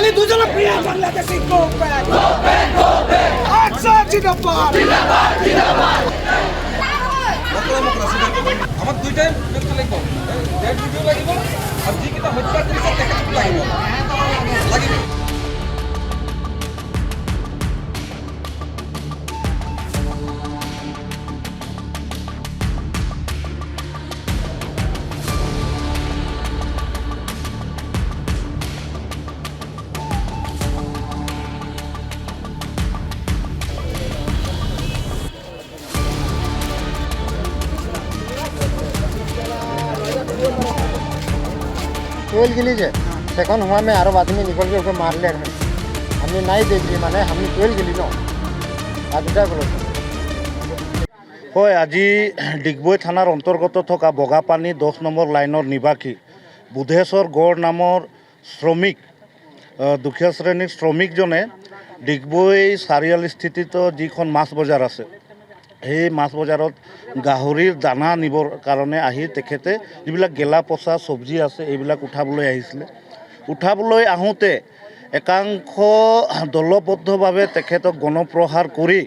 খালি দুজনে প্ৰিয় বাংলাদেশি গো ব্যাক আচ্ছা জিন্দাবাদ আমাৰ দুইটাই ব্যক্তি লাগবে ডেড ভিডিও লাগিব আৰ যিকেইটা হত্যা কৰিছে তেখেতক লাগিব टोल गिली जे सेकंड हुआ में आरो आदमी निकल के उसको मार ले हमने नहीं देखली माने हमने टोल गिली न आजटा बोलो হয় আজি ডিগবৈ থানাৰ অন্তৰ্গত থকা বগাপানী 10 নম্বৰ লাইনৰ নিবাসী বুধেশ্বৰ গড় নামৰ শ্ৰমিক দুখীয়া শ্ৰেণীৰ শ্ৰমিকজনে ডিগবৈ চাৰিআলি স্থিতিত যিখন মাছ বজাৰ আছে সেই মাছ বজাৰত গাহৰিৰ দানা নিবৰ কাৰণে আহি তেখেতে যিবিলাক গেলা পচা চব্জি আছে এইবিলাক উঠাবলৈ আহিছিলে উঠাবলৈ আহোঁতে একাংশ দলবদ্ধভাৱে তেখেতক গণপ্ৰহাৰ কৰি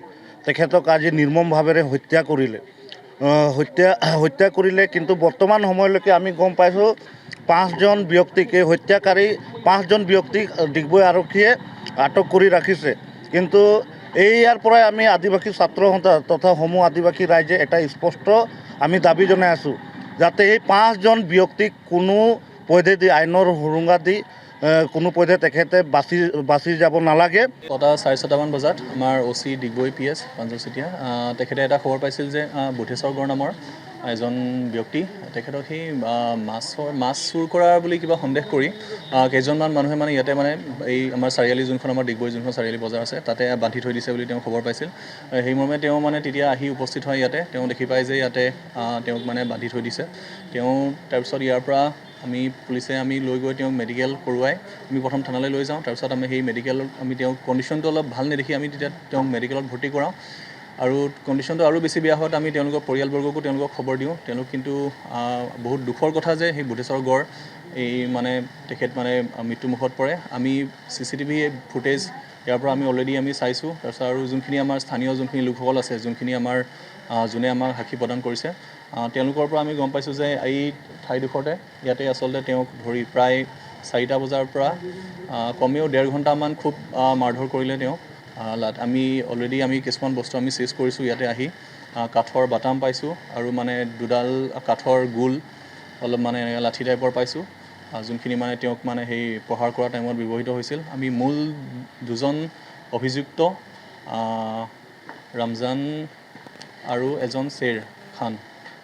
তেখেতক আজি নিৰ্মমভাৱেৰে হত্যা কৰিলে কিন্তু বৰ্তমান সময়লৈকে আমি গম পাইছোঁ 5জন ব্যক্তিক এই হত্যাকাৰী 5জন ব্যক্তিক ডিগবৈ আৰক্ষীয়ে আটক কৰি ৰাখিছে কিন্তু ইয়াৰ পৰাই আমি আদিবাসী ছাত্ৰ সন্থা তথা সমূহ আদিবাসী ৰাইজে এটা স্পষ্ট আমি দাবী জনাই আছোঁ যাতে এই 5জন ব্যক্তিক কোনো পদ্ধতি আইনৰ সুৰুঙা দি কোনো পদ্ধতি তেখেতে বাচি যাব নালাগে ছটা 6:30মান বজাত আমাৰ OC ডিগবৈ PS পাঞ্জলচিতিয়া তেখেতে এটা খবৰ পাইছিল যে বুধেশ্বৰ গড় নামৰ এজন ব্যক্তি তেখেতক সেই মাছ চুৰ কৰা বুলি কিবা সন্দেহ কৰি কেইজনমান মানুহে মানে ইয়াতে মানে এই আমাৰ চাৰিআলি যোনখন আমাৰ ডিগবৈ যোনখন চাৰিআলি বজাৰ আছে তাতে বান্ধি থৈ দিছে বুলি তেওঁ খবৰ পাইছিল সেই মৰ্মে তেওঁ মানে তেতিয়া আহি উপস্থিত হয় ইয়াতে তেওঁ দেখি পায় যে ইয়াতে তেওঁক মানে বান্ধি থৈ দিছে তেওঁ তাৰপিছত ইয়াৰ পৰা আমি পুলিচে আমি লৈ গৈ তেওঁক মেডিকেল কৰোৱাই আমি প্ৰথম থানালৈ লৈ যাওঁ তাৰপিছত আমি সেই মেডিকেলত আমি তেওঁক কণ্ডিশ্যনটো অলপ ভাল নেদেখি আমি তেতিয়া তেওঁক মেডিকেলত ভৰ্তি কৰাওঁ আৰু কণ্ডিশ্যনটো আৰু বেছি বেয়া হোৱাত আমি তেওঁলোকৰ পৰিয়ালবৰ্গকো তেওঁলোকক খবৰ দিওঁ তেওঁলোক কিন্তু বহুত দুখৰ কথা যে সেই বুধেশ্বৰ গড় এই মানে তেখেত মানে মৃত্যুমুখত পৰে আমি CCTV ফুটেজ ইয়াৰ পৰা আমি অলৰেডি আমি চাইছোঁ তাৰপিছত আৰু যোনখিনি আমাৰ স্থানীয় যোনখিনি লোকসকল আছে যোনখিনি আমাৰ যোনে আমাক সাক্ষী প্ৰদান কৰিছে তেওঁলোকৰ পৰা আমি গম পাইছোঁ যে এই ঠাইডোখৰতে ইয়াতে আচলতে তেওঁক ধৰি প্ৰায় 4টা বজাৰ পৰা কমেও 1.5 ঘণ্টামান খুব মাৰধৰ কৰিলে তেওঁক আমি অলৰেডি আমি কিছুমান বস্তু আমি চেজ কৰিছোঁ ইয়াতে আহি কাঠৰ বাটাম পাইছোঁ আৰু মানে দুডাল কাঠৰ গোল অলপ মানে লাঠি টাইপৰ পাইছোঁ যোনখিনি মানে তেওঁক মানে সেই প্ৰহাৰ কৰা টাইমত ব্যৱহৃত হৈছিল আমি মূল দুজন অভিযুক্ত ৰমজান আৰু এজন শ্বেৰ খান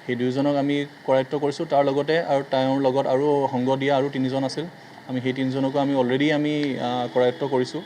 সেই দুজনক আমি কৰায়ত্ব কৰিছোঁ তাৰ লগতে আৰু তেওঁৰ লগত আৰু সংগ দিয়া আৰু 3জন আছিল আমি সেই 3জনকো আমি অলৰেডি আমি কৰায়ত্ব কৰিছোঁ